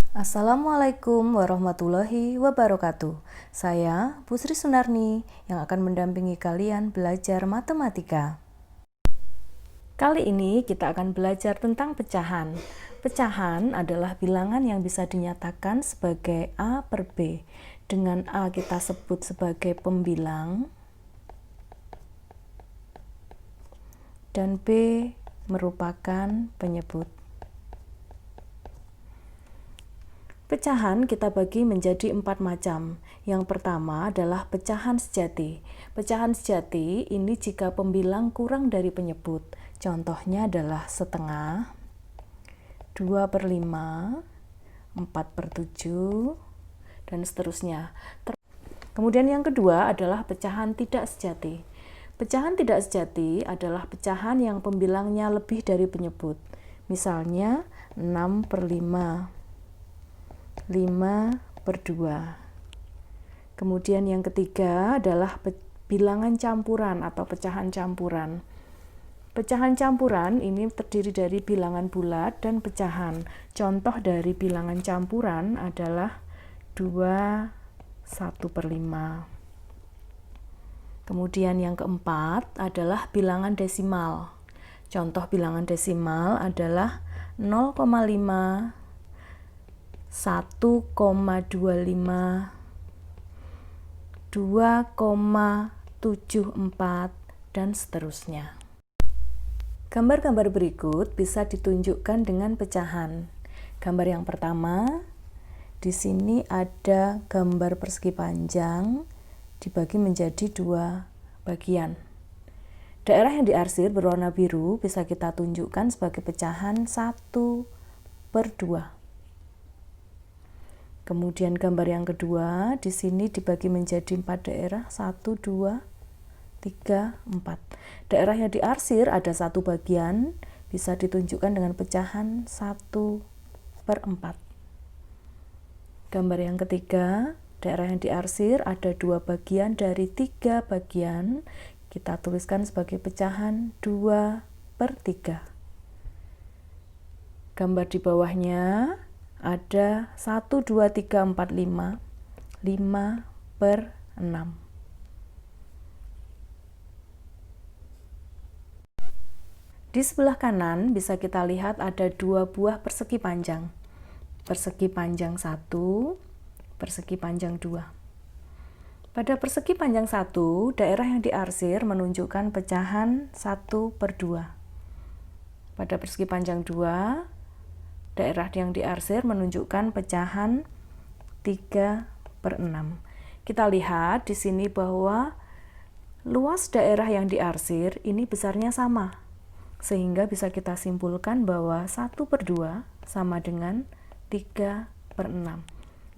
Assalamualaikum warahmatullahi wabarakatuh. Saya Pusri Sunarni yang akan mendampingi kalian belajar matematika. Kali ini kita akan belajar tentang pecahan. Pecahan adalah bilangan yang bisa dinyatakan sebagai A per B. Dengan A kita sebut sebagai pembilang dan B merupakan penyebut. Pecahan kita bagi menjadi 4 macam. Yang pertama adalah pecahan sejati. Pecahan sejati ini jika pembilang kurang dari penyebut. Contohnya adalah setengah, 2/5, 4/7, dan seterusnya. Kemudian yang kedua adalah pecahan tidak sejati. Pecahan tidak sejati adalah pecahan yang pembilangnya lebih dari penyebut. Misalnya 6/5. 5/2. Kemudian yang ketiga adalah bilangan campuran atau pecahan campuran. Pecahan campuran ini terdiri dari bilangan bulat dan pecahan. Contoh dari bilangan campuran adalah 2 1/5. Kemudian yang keempat adalah bilangan desimal. Contoh bilangan desimal adalah 0,5, 1,25, 2,74, dan seterusnya. Gambar-gambar berikut bisa ditunjukkan dengan pecahan. Gambar yang pertama, di sini ada gambar persegi panjang dibagi menjadi 2 bagian. Daerah yang diarsir berwarna biru bisa kita tunjukkan sebagai pecahan 1/2. Kemudian gambar yang kedua, di sini dibagi menjadi 4 daerah, 1, 2, 3, 4. Daerah yang diarsir ada 1 bagian, bisa ditunjukkan dengan pecahan 1/4. Gambar yang ketiga, daerah yang diarsir ada 2 bagian dari 3 bagian, kita tuliskan sebagai pecahan 2/3. Gambar di bawahnya ada 1, 2, 3, 4, 5, 5/6. Di sebelah kanan bisa kita lihat ada 2 buah persegi panjang. Persegi panjang 1, persegi panjang 2. Pada persegi panjang 1, daerah yang diarsir menunjukkan pecahan 1/2. Pada persegi panjang 2, daerah yang diarsir menunjukkan pecahan 3/6. Kita lihat di sini bahwa luas daerah yang diarsir ini besarnya sama, sehingga bisa kita simpulkan bahwa 1/2 sama dengan 3/6.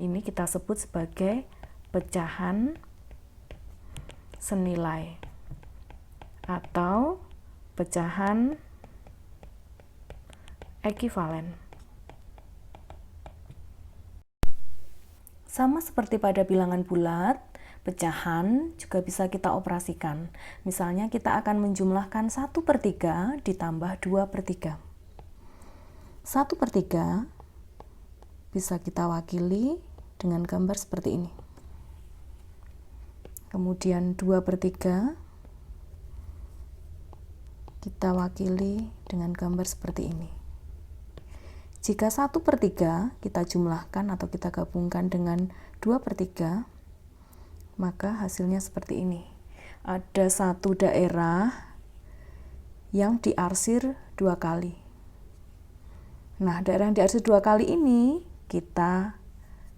Ini kita sebut sebagai pecahan senilai atau pecahan ekuivalen. Sama seperti pada bilangan bulat, pecahan juga bisa kita operasikan. Misalnya kita akan menjumlahkan 1/3 ditambah 2/3. 1/3 bisa kita wakili dengan gambar seperti ini. Kemudian 2/3 kita wakili dengan gambar seperti ini. Jika 1/3 kita jumlahkan atau kita gabungkan dengan 2/3, maka hasilnya seperti ini. Ada 1 daerah yang diarsir 2 kali. Nah, daerah yang diarsir 2 kali ini kita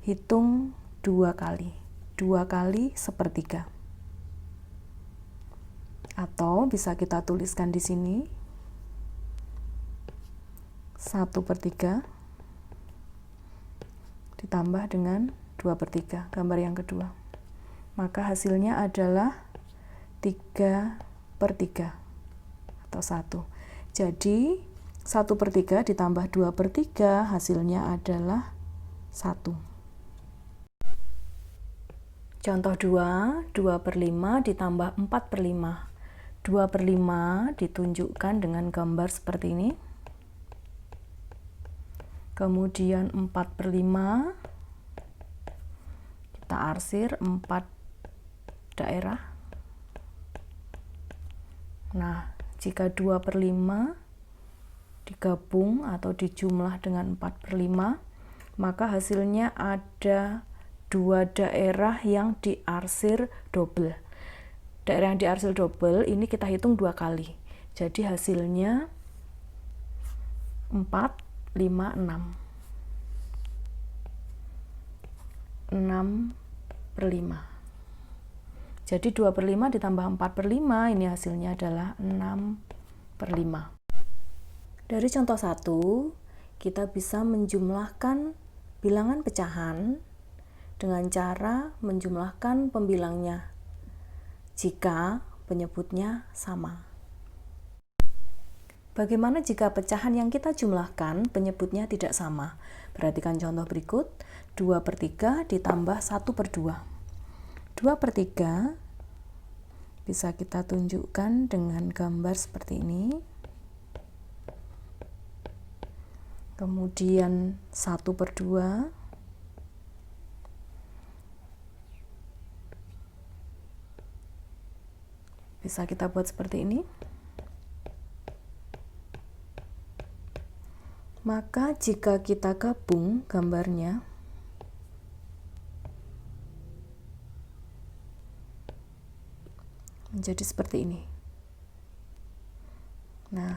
hitung 2 kali. 2 kali 1/3. Atau bisa kita tuliskan di sini 1/3 ditambah dengan 2/3, gambar yang kedua. Maka hasilnya adalah 3/3 atau 1. Jadi 1/3 ditambah 2/3 hasilnya adalah 1. Contoh 2, 2/5 ditambah 4/5. 2/5 ditunjukkan dengan gambar seperti ini. kemudian 4/5, kita arsir 4 daerah. Nah, jika 2/5 digabung atau dijumlah dengan 4/5, maka hasilnya ada 2 daerah yang diarsir double. Daerah yang diarsir double ini kita hitung 2 kali. Jadi hasilnya 4, 5, 6. 6/5. Jadi 2/5 ditambah 4/5, ini hasilnya adalah 6/5. Dari contoh 1, kita bisa menjumlahkan bilangan pecahan dengan cara menjumlahkan pembilangnya jika penyebutnya sama. Bagaimana jika pecahan yang kita jumlahkan penyebutnya tidak sama? Perhatikan contoh berikut, 2/3 ditambah 1/2. 2/3 bisa kita tunjukkan dengan gambar seperti ini. Kemudian 1/2 bisa kita buat seperti ini. Maka jika kita gabung gambarnya, menjadi seperti ini. Nah,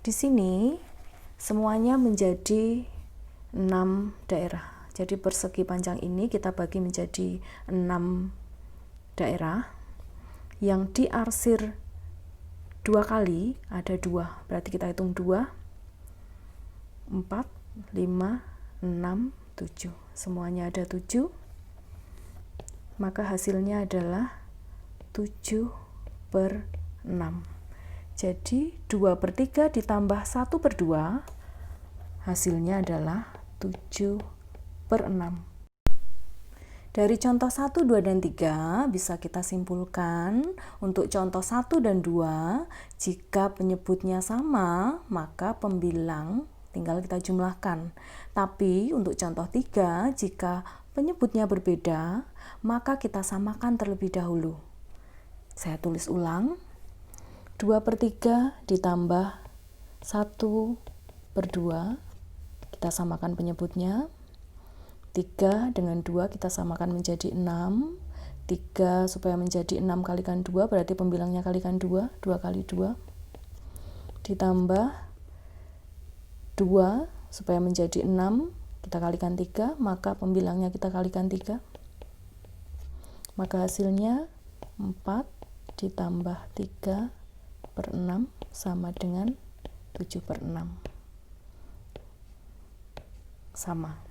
di sini semuanya menjadi 6 daerah. Jadi persegi panjang ini kita bagi menjadi 6 daerah yang diarsir 2 kali, ada 2. Berarti kita hitung 2, 4, 5, 6, 7. Semuanya ada 7. Maka hasilnya adalah 7/6. Jadi 2/3 ditambah 1/2 hasilnya adalah 7/6. Dari contoh 1, 2, dan 3 bisa kita simpulkan untuk contoh 1 dan 2, jika penyebutnya sama maka pembilang tinggal kita jumlahkan. Tapi untuk contoh 3, jika penyebutnya berbeda, maka kita samakan terlebih dahulu. Saya tulis ulang, 2/3 ditambah 1/2, kita samakan penyebutnya. 3 dengan 2 kita samakan menjadi 6. 3 supaya menjadi 6 kalikan 2, berarti pembilangnya kalikan 2, 2 kali 2. Ditambah 2 supaya menjadi 6, kita kalikan 3, maka pembilangnya kita kalikan 3. Maka hasilnya 4 ditambah 3/6 sama dengan 7/6. Sama.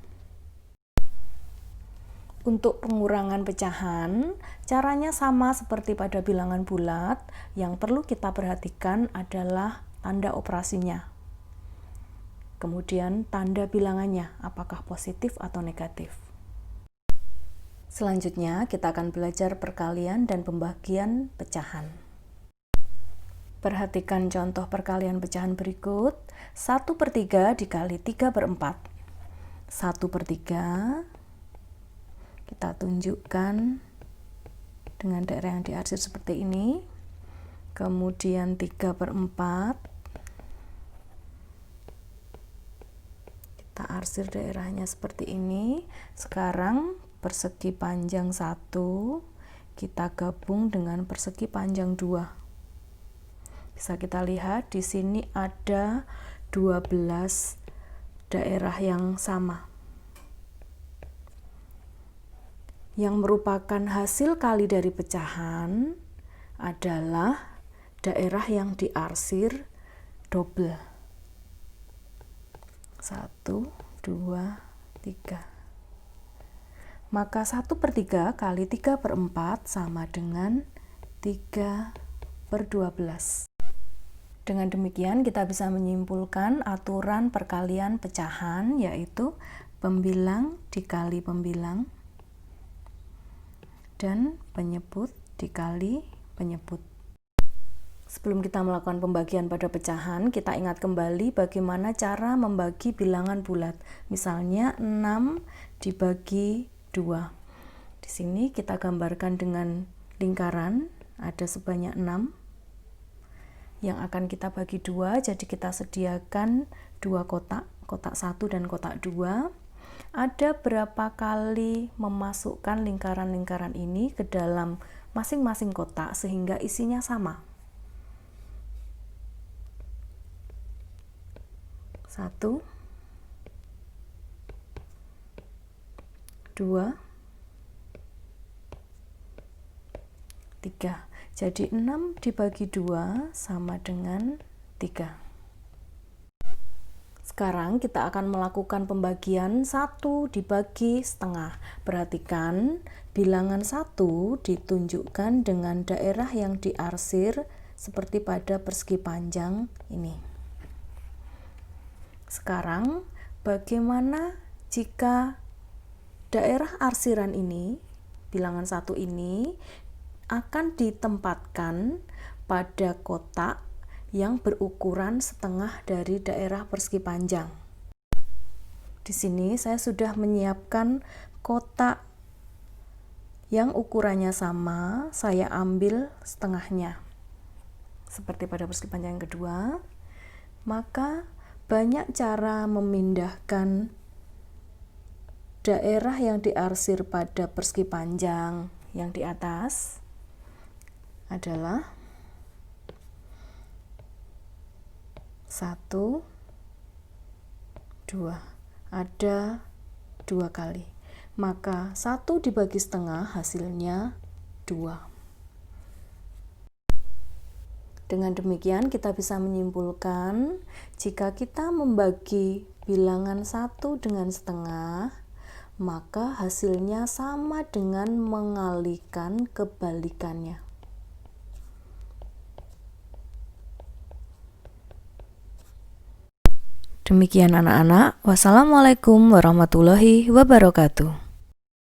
Untuk pengurangan pecahan, caranya sama seperti pada bilangan bulat. Yang perlu kita perhatikan adalah tanda operasinya. Kemudian tanda bilangannya, apakah positif atau negatif. Selanjutnya, kita akan belajar perkalian dan pembagian pecahan. Perhatikan contoh perkalian pecahan berikut. 1/3 dikali 3/4. 1/3 kita tunjukkan dengan daerah yang diarsir seperti ini. Kemudian 3/4 kita arsir daerahnya seperti ini. Sekarang persegi panjang 1 kita gabung dengan persegi panjang 2. Bisa kita lihat di sini ada 12 daerah yang sama, yang merupakan hasil kali dari pecahan adalah daerah yang diarsir double. 1, 2, 3. Maka 1/3 kali 3/4 sama dengan 3/12. Dengan demikian kita bisa menyimpulkan aturan perkalian pecahan, yaitu pembilang dikali pembilang dan penyebut dikali penyebut. Sebelum kita melakukan pembagian pada pecahan, kita ingat kembali bagaimana cara membagi bilangan bulat. Misalnya 6 dibagi 2. Di sini kita gambarkan dengan lingkaran, ada sebanyak 6 yang akan kita bagi 2, jadi kita sediakan 2 kotak, kotak 1 dan kotak 2. Ada berapa kali memasukkan lingkaran-lingkaran ini ke dalam masing-masing kotak sehingga isinya sama. 1, 2, 3. Jadi 6 dibagi 2 sama dengan 3. Sekarang kita akan melakukan pembagian 1 dibagi setengah. Perhatikan, bilangan 1 ditunjukkan dengan daerah yang diarsir seperti pada persegi panjang ini. Sekarang, bagaimana jika daerah arsiran ini, bilangan 1 ini, akan ditempatkan pada kotak yang berukuran setengah dari daerah persegi panjang. Di sini saya sudah menyiapkan kotak yang ukurannya sama, saya ambil setengahnya. Seperti pada persegi panjang yang kedua, maka banyak cara memindahkan daerah yang diarsir pada persegi panjang yang di atas adalah 1, 2, ada 2 kali, maka 1 dibagi setengah hasilnya 2. Dengan demikian kita bisa menyimpulkan jika kita membagi bilangan 1 dengan setengah, maka hasilnya sama dengan mengalihkan kebalikannya. Demikian anak-anak. Wassalamualaikum warahmatullahi wabarakatuh.